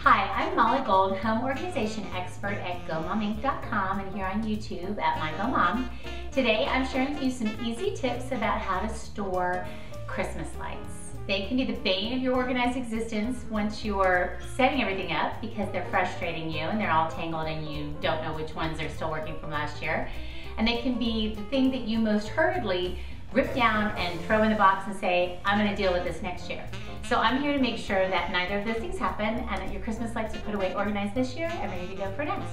Hi, I'm Molly Gold, home organization expert at GoMomInc.com and here on YouTube at My Go Mom. Today I'm sharing with you some easy tips about how to store Christmas lights. They can be the bane of your organized existence once you're setting everything up because they're frustrating you and they're all tangled and you don't know which ones are still working from last year. And they can be the thing that you most hurriedly rip down and throw in the box and say, I'm going to deal with this next year. So I'm here to make sure that neither of those things happen and that your Christmas lights are put away organized this year and ready to go for next.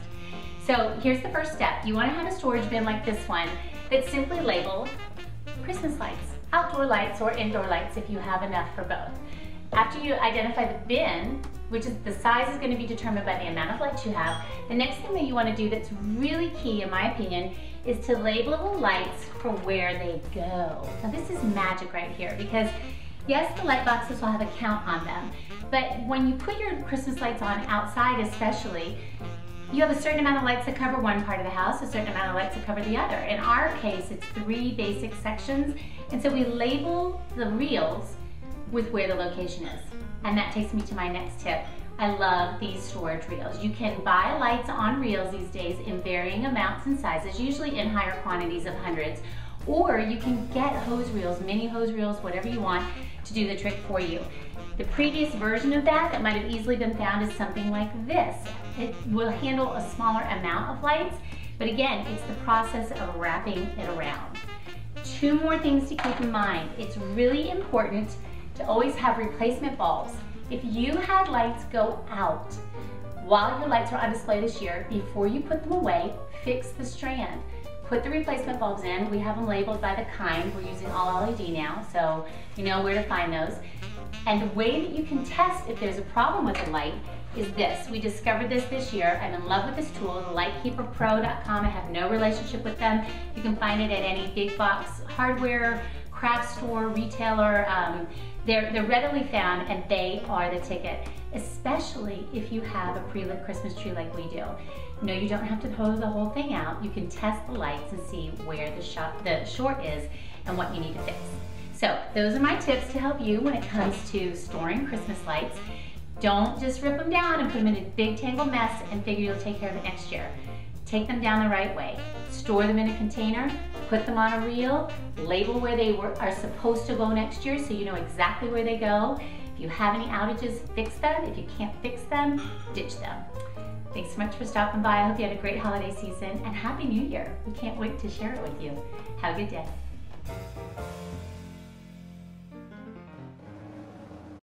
So here's the first step. You want to have a storage bin like this one that's simply labeled Christmas lights, outdoor lights or indoor lights if you have enough for both. After you identify the bin, which is the size is going to be determined by the amount of lights you have, the next thing that you want to do that's really key in my opinion is to label the lights for where they go. Now this is magic right here because yes, the light boxes will have a count on them, but when you put your Christmas lights on outside especially, you have a certain amount of lights that cover one part of the house, a certain amount of lights that cover the other. In our case, it's 3 basic sections, and so we label the reels with where the location is. And that takes me to my next tip. I love these storage reels. You can buy lights on reels these days in varying amounts and sizes, usually in higher quantities of hundreds, or you can get hose reels, mini hose reels, whatever you want to do the trick for you. The previous version of that might have easily been found is something like this. It will handle a smaller amount of lights, but again, it's the process of wrapping it around. 2 more things to keep in mind. It's really important to always have replacement bulbs. If you had lights go out while your lights are on display this year, before you put them away, fix the strand. Put the replacement bulbs in. We have them labeled by the kind. We're using all LED now, so you know where to find those. And the way that you can test if there's a problem with the light is this. We discovered this year. I'm in love with this tool, lightkeeperpro.com. I have no relationship with them. You can find it at any big box hardware, craft store, retailer. They're readily found and they are the ticket, especially if you have a pre-lit Christmas tree like we do. No, you don't have to hose the whole thing out. You can test the lights and see where the short is and what you need to fix. So those are my tips to help you when it comes to storing Christmas lights. Don't just rip them down and put them in a big tangled mess and figure you'll take care of it next year. Take them down the right way. Store them in a container, put them on a reel, label where they are supposed to go next year so you know exactly where they go. If you have any outages, fix them. If you can't fix them, ditch them. Thanks so much for stopping by. I hope you had a great holiday season and Happy New Year. We can't wait to share it with you. Have a good day.